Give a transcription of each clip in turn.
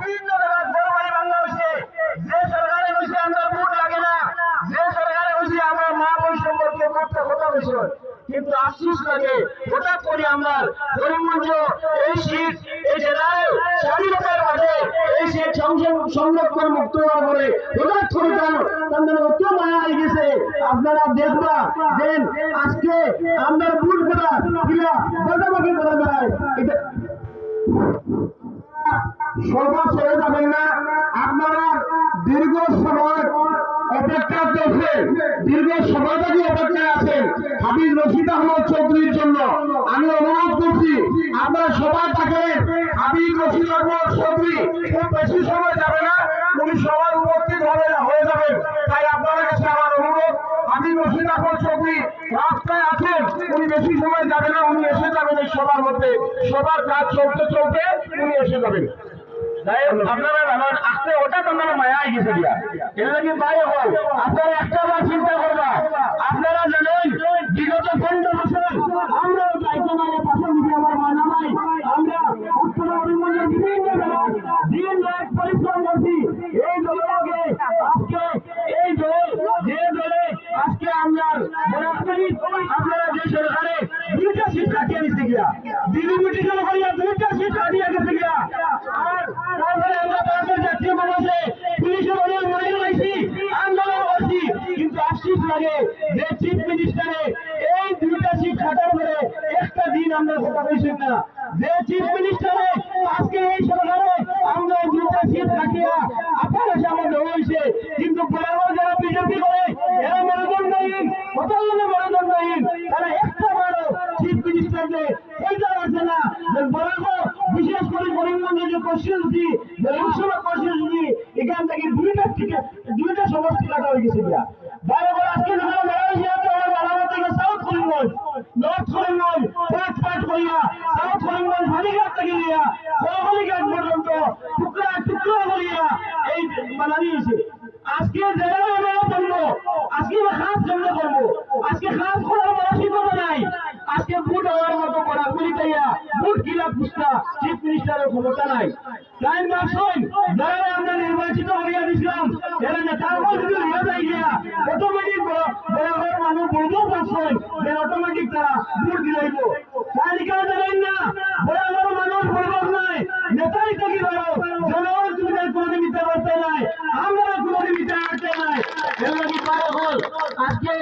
বিভিন্ন জায়গায় বড় বাড়ি বাংলা হয়েছে, যে সরকারে হয়েছে আমরা ভোট লাগে না, যে সরকারে হয়েছে আমরা মা বোন সম্পর্কে কথা হয়েছে। কিন্তু আফসোস লাগে হঠাৎ করে আমরা করিমগঞ্জ এই সিট এই জেলায় স্বাধীনতার মাঝে এই সিট সংরক্ষণ মুক্ত হওয়ার পরে হঠাৎ করে তাদের অত মায়া হয়ে গেছে। আপনারা দেখবা দেন আজকে আমরা ভোট করা কিনা বাজাবাকি করা যায়, এটা সর্বত ছেড়ে যাবেন না। আপনারা দীর্ঘ সময় অপেক্ষা করছেন, দীর্ঘ সময় থেকে অপেক্ষায় আছেন হাফিজ রশিদ আহমদ চৌধুরীর জন্য। আমি অনুরোধ করছি আপনারা সবাই থাকেন। হাফিজ রশিদ আহমদ চৌধুরী খুব বেশি সময় যাবে না, উনি সবাই উপস্থিত হয়ে যাবেন। তাই আপনাদের কাছে আমার অনুরোধ, হাফিজ রশিদ আহমদ চৌধুরী রাস্তায় আছেন, উনি বেশি সময় যাবে না, উনি এসে যাবেন এই সবার মধ্যে। সবার কাজ চলতে চলতে উনি এসে যাবেন। আপনারা জানান আসতে হঠাৎ আপনারা মায়া গেছে দিয়া এটা কি ভাই হল। আপনারা একটা বার চিন্তা করবা, আপনারা জানেন বিগত 15 বছর আমরা দায়িত্বমানের পাশে দিকে আমার মানা নাই, আমরা উত্তর করিমগঞ্জের বিভিন্ন জায়গায় দিন রাত পরিশ্রম করছি। এই দলকে আজকে এই দল যে দলে আজকে আমরা আপনারা যে সরকারে 2টা সিট কাটিয়ে নিচ্ছে গিয়া ডিলিমিটেশন করিয়া 2টা সিট কাটিয়ে গেছে গিয়া। আর তারপরে আমরা তাদের জাতীয় মানুষে পুলিশের অনেক মাইল লাইছি, আন্দোলন করছি, কিন্তু আফসোস লাগে যে চিফ মিনিস্টারে এই 2টা সিট কাটার পরে একটা দিন আমরা কথা বলছি না। যে চিফ মিনিস্টারে আজকে এই সরকারে আমরা 2টা সিট কাটিয়া আপনার কাছে আমার দেওয়া হয়েছে, কিন্তু বরাবর যারা বিজেপি করে এরা মেরুদণ্ডহীন, কতগুলো মেরুদণ্ডহীন, তারা একটা বারো চিফ মিনিস্টারকে এইটা আছে না যে বরাবর বিশেষ করে করিমগঞ্জের যে কনস্টিটিউন্সি লোকসভা কনস্টিটিউন্সি এখান থেকে 2টা সমষ্টি কাটা হয়ে গেছে। বরাবর আজকে যখন লড়াই হয়েছে আমার বরাবর থেকে সাউথ করিমগঞ্জ, নর্থ করিমগঞ্জ পাট করিয়া সাউথ করিমগঞ্জ হালিঘাট থেকে নিয়া হালিঘাট পর্যন্ত টুকরা টুকরা করিয়া এই বানানি হয়েছে। আজকে যারা আমরা জন্য আজকে খাস জন্য করবো, আজকে খাস করার মানসিকতা নাই। আজকে ভোট হওয়ার মতো করা গুলিটাইয়া ভোট কিনা পুস্তা চিফ মিনিস্টারের ক্ষমতা নাই। তাই মাসুন যারা আমরা নির্বাচিত হইয়া দিছিলাম এরা নেতার যদি হইয়া যায় গিয়া অটোমেটিক বরাবর মানুষ বলবো পারছেন যে অটোমেটিক তারা ভোট দিলাইব। তালিকা জানেন না বরাবর মানুষ বলবো নাই নেতাই থাকি বলো জনগণ তুমি কোনোদিন নিতে পারতে নাই, আমরা কোনোদিন নিতে পারতে নাই। এগুলো কি পারে হল আজকে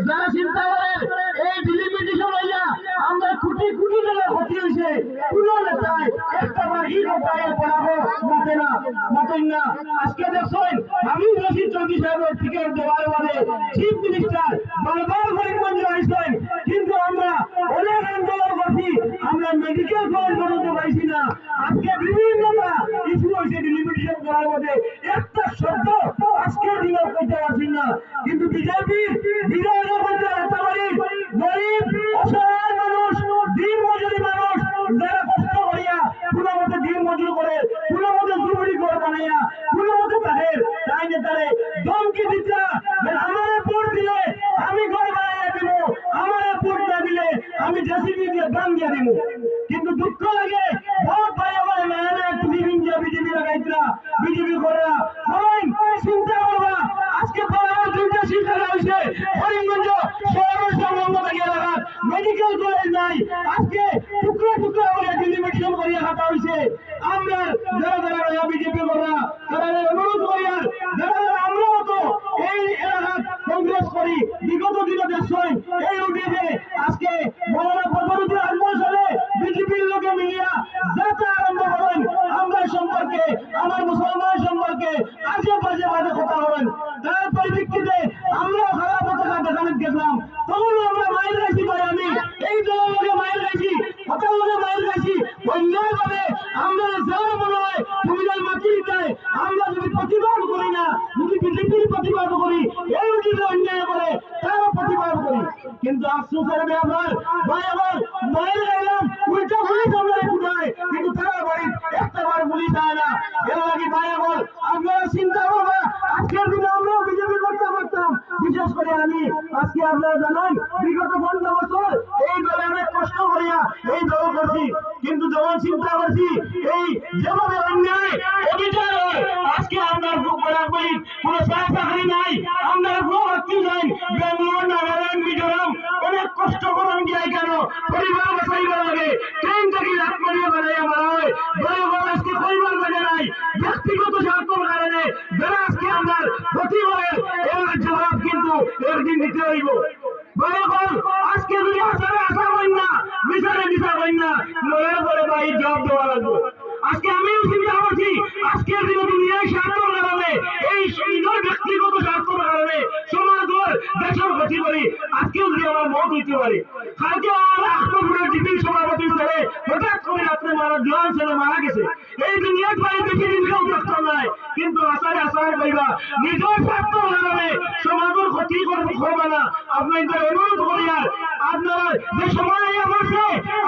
যারা চিন্তা করেন এই ডিলিমিটেশন হইয়া আমরা কোটি কোটি টাকা ক্ষতি হয়েছে, কোনো নেতায় একটা বার ই কথায় পড়াবো মাতে না মাতেন না। আজকে দেখছেন হাফিজ রশিদ চৌধুরী সাহেবের টিকিট দেওয়ার বাদে চিফ মিনিস্টার বারবার করিমগঞ্জে আসছেন, কিন্তু আমরা অনেক আন্দোলন করছি, আমরা মেডিকেল কলেজ পর্যন্ত পাইছি না। আজকে বিভিন্নতা ইস্যু হয়েছে ডিলিমিটেশন করার মধ্যে একটা শব্দ আজকের দিনে করতে পারছি না। কিন্তু বিজেপির বিরোধী করতে একটা গরিব অসহায় মানুষ, দিন মজুরি মানুষ যারা কষ্ট করিয়া কোনো মতে দিন মজুরি করে, কোনো মতে জুবুরি করে বানাইয়া, কোনো মতে তাদের তাই নেতারে ধমকি দিতে আমার ভোট দিলে আমি ঘর বানাইয়া দিব, আমার ভোট না দিলে আমি জেসিবি দিয়ে গান দিয়ে দিব। কিন্তু দুঃখ লাগে ভোট পাই আমার মেয়েরা একটু বিজেপি লাগাইতরা বিজেপি করে চিন্তা করবা। আজকে বরাবর 2টা সিট কাটা হয়েছে করিমগঞ্জ শহরের সংলগ্ন থেকে এলাকার মেডিকেল কলেজ নাই, আজকে টুকরা টুকরা করে ডিলিমিটেশন করিয়া কাটা হয়েছে। আমরা যারা যারা বিজেপি করা তারা অনুরোধ করি আর যারা আমরাও তো এই এলাকার কংগ্রেস করি বিগত দিনে দেখছেন এই উঠেছে আজকে মৌলানা ফজলুদ্দিন আজমল সালে বিজেপির লোকে মিলিয়া যাতে আরম্ভ করেন আমরা সম্পর্কে আমার মুসলমান সম্পর্কে আজে বাজে বাজে কথা হবেন। তার পরিপ্রেক্ষিতে আমরাও খারাপ পতাকা দেখানো গেছিলাম, তখন আমরা মাইল খাইছি ভাই, আমি এই দলের মাইল খাইছি, হতাশে মাইল খাইছি। অন্যায় ভাবে আমরা যারা মনে হয় তুমি যাই মাটি দেয় আমরা যদি প্রতিবাদ করি না, যদি বিজেপির প্রতিবাদ করি এই উচিত অন্যায় করে তারা প্রতিবাদ করি। কিন্তু আফসোসের ব্যাপার ভাই আমার মাইল খাইলাম উল্টা পুলিশ আমরা উঠায়, কিন্তু তারা বাড়ি একটা বার পুলিশ আয় না। এর লাগে ভাই আমার আপনারা চিন্তা করবা আজকের দিনে আমরাও বিজেপি করতে পারতাম। বিশেষ করে আমি আজকে আপনারা জানেন বিগত 15 বছর এই দলে অনেক কষ্ট করিয়া এই দল করছি, কিন্তু যখন চিন্তা করছি এই যেভাবে অন্যায় পরিবার বাঁচাইবার লাগে ট্রেন থেকে আত্মীয় বানাইয়া মারা হয় বড় বড় আজকে পরিবার বাজে নাই ব্যক্তিগত স্বার্থের কারণে যারা আজকে আমরা ক্ষতি করে এর জবাব কিন্তু একদিন দিতে হইব আজকে যদি আসারে আসা হইন না বিচারে বিচার হইন না মনে করে ভাই জবাব দেওয়া লাগবে আজকে আমিও চিন্তা করছি আজকের দিনে দুনিয়ায় স্বার্থের কারণে এই নিজের ব্যক্তিগত স্বার্থের কারণে সমাজ দেশের ক্ষতি করি আজকেও যদি আমার মত হইতে পারে কালকে আমার আত্মপুরের জিপির সভাপতি ছেলে হঠাৎ করে রাত্রে মারা জোয়ান ছেলে মারা গেছে এই দুনিয়ার বাড়ি বেশি দিন কেউ ব্যস্ত নাই কিন্তু আসারে আসারে পাইবা নিজের স্বার্থের কারণে সমাজের ক্ষতি করবে না আপনাদের অনুরোধ করি আর আপনারা যে সময় আমাকে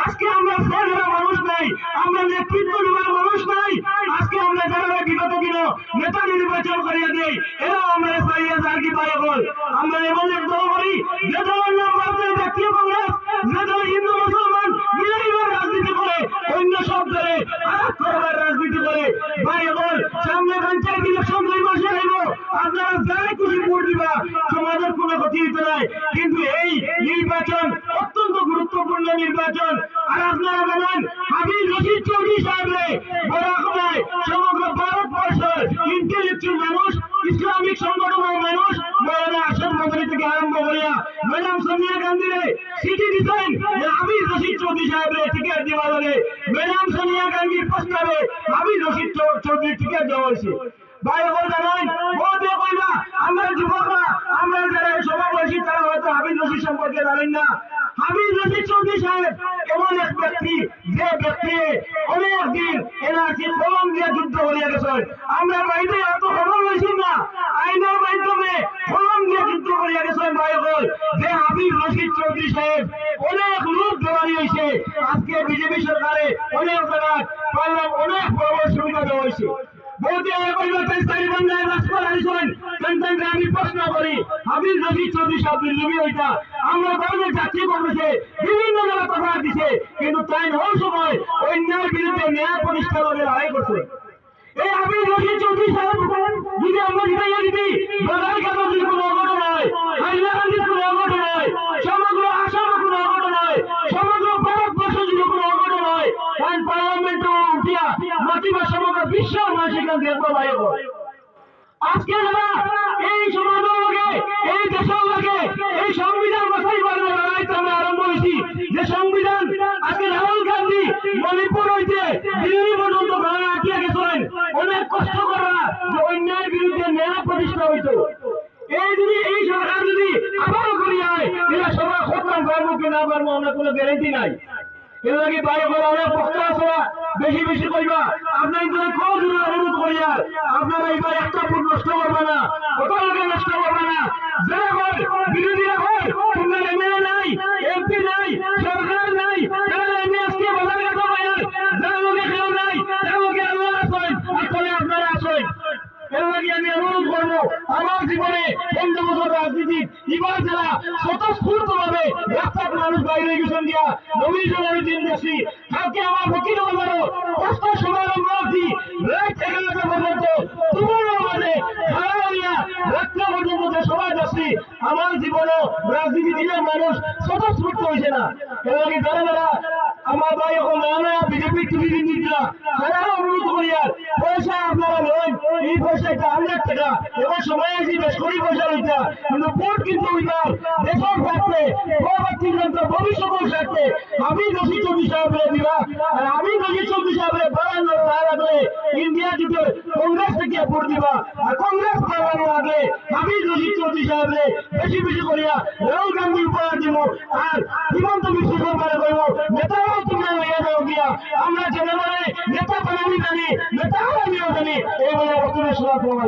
আজকে আমরা সেরা মানুষ নাই আমরা নেতৃত্ব দেওয়ার মানুষ নাই আজকে আমরা যারা বিগত দিন নেতা নির্বাচন করিয়ে দেই এরা আমরা পাইয়া যার কি পাই বল আমরা এমন এক দল করি যে দলের নাম বাদে জাতীয় কংগ্রেস যে দল হিন্দু মুসলমান মিলাইবার রাজনীতি করে অন্য সব দলে আঘাত করবার রাজনীতি করে ভাই বল সামনে পঞ্চায়েত ইলেকশন 2 মাসে আইব আপনারা যারা খুশি ভোট দিবা সমাজের কোনো ক্ষতি হইতে নাই কিন্তু এই নির্বাচন অত্যন্ত গুরুত্বপূর্ণ নির্বাচন আর আপনারা জানেন হাবিব রশিদ চৌধুরী সাহেবরে বরাকনায় সমগ্র ভারতবর্ষের ইন্টেলেকচুয়াল মানুষ ইসলামিক সংগঠনের মানুষ মৌলানা আশরাফ মাদানী থেকে আরম্ভ করিয়া ম্যাডাম সোনিয়া গান্ধীরে চিঠি দিতেন যে হাবিব রশিদ চৌধুরী সাহেবরে টিকিট দেওয়া লাগে ম্যাডাম সোনিয়া গান্ধীর প্রস্তাবে হাবিব রশিদ চৌধুরী টিকিট দেওয়া হয়েছে ভাই বল জানেন বলতে কইবা আমরা যুবকরা আমরা যারা সমাবেশী তারা হয়তো হাবিব রশিদ সম্পর্কে জানেন না হাবিব রশিদ চৌধুরী সাহেব এমন এক ব্যক্তি যে ব্যক্তি অনেক দিন এনআরসি কলম দিয়ে যুদ্ধ করিয়া গেছেন আমরা বাইরে এত খবর লইছি না আইনের মাধ্যমে কলম দিয়ে যুদ্ধ করিয়া গেছেন ভাই বল যে হাবিব রশিদ চৌধুরী সাহেব অনেক লোক জড়ানি হয়েছে আজকে বিজেপি সরকারে অনেক জায়গায় পারলাম অনেক বড় সুবিধা দেওয়া হয়েছে বলতে আমি প্রশ্ন করি হাবিব রশিদ চৌধুরী সাহেব দিল্লি ওইটা আমরা দলের জাতীয় কংগ্রেসে বিভিন্ন জায়গায় কথা দিছে কিন্তু তাই হওয়ার সময় অন্যায়ের বিরুদ্ধে ন্যায় প্রতিষ্ঠানের লড়াই করছে এই হাবিব রশিদ চৌধুরী সাহেব যদি আমরা জিতাইয়া দিবি বাজার কাছে যদি কোনো অঘটন হয় হাইলাকান্দির কোনো অঘটন হয় সমগ্র আসামের কোনো অঘটন হয় সমগ্র ভারতবর্ষ যদি কোনো অঘটন হয় তাই পার্লামেন্ট উঠিয়া মাতিবা সমগ্র বিশ্ব মানুষ এখান দেখবো ভাই আজকে যারা এই সমাজের লোকে এই দেশের লোকে এই সংবিধান বাছাই করার লড়াই আমরা আরম্ভ করেছি যে সংবিধান আজকে রাহুল গান্ধী মণিপুর হইতে দিল্লি পর্যন্ত ঘরে আটকে গেছেন অনেক কষ্ট করা যে অন্যায়ের বিরুদ্ধে ন্যায় প্রতিষ্ঠা হইত এই যদি এই সরকার যদি আবারও করি হয় এরা সবাই খতম পারবো কি না পারবো আমরা কোনো গ্যারেন্টি নাই এর লাগে বাইরে বলা অনেক পক্ষ আছে বেশি বেশি কইবা আপনার যদি কোন দূরে অনুরোধ করি আর আপনারা এবার একটা ভোট নষ্ট করবে না কত লোকে নষ্ট করবে না যারা হয় বিরোধীরা হয় তোমরা এমএলএ নাই এমপি নাই সরকার নাই যারা এমনি আজকে বাজার কথা বলেন যারা লোকে কেউ নাই তারা লোকে আল্লাহ আসেন আসলে আপনারা আসেন এর লাগে আমি অনুরোধ করবো আমার জীবনে 15 বছর রাজনীতি এবার যারা স্বতঃস্ফূর্ত ভাবে রাস্তার মানুষ বাইরে গেছেন দিয়া নবীন আমি দিন দেখছি কালকে আমার বকিল বাজারও কষ্ট সময় আমরা আছি রাত 11টা পর্যন্ত তোমার মানে খারাপ হইয়া রাত্রে পর্যন্ত যে সবাই যাচ্ছি আমার জীবনে রাজনীতি দিনের মানুষ স্বতঃস্ফূর্ত হয়েছে না এর লাগে যারা যারা আমার ভাই এখন না বিজেপি তুলি দিন তারা অনুরোধ করি আর পয়সা আপনারা নেন এই পয়সা একটা 100 টাকা এবার সময় আছে বেশ করি পয়সা লইতা কিন্তু ভোট কিন্তু উইনার দেশের স্বার্থে পরবর্তী ভবিষ্যতের স্বার্থে আমি রশিদ চৌধুরী সাহেবের দিবা আর আমি রশিদ চৌধুরী সাহেবের বাড়ানোর তার আগে ইন্ডিয়া জুটে কংগ্রেস থেকে ভোট দিবা আর কংগ্রেস বাড়ানোর আগে আমি রশিদ চৌধুরী সাহেবের বেশি বেশি করিয়া রাহুল গান্ধী উপহার দিব আর হিমন্ত বিশ্ব সরকারে কইব নেতারাও তোমরা লইয়া যাও গিয়া আমরা জেনে নেতা বানানি জানি নেতা আমিও জানি এই বলে বক্তব্য শোনা তোমার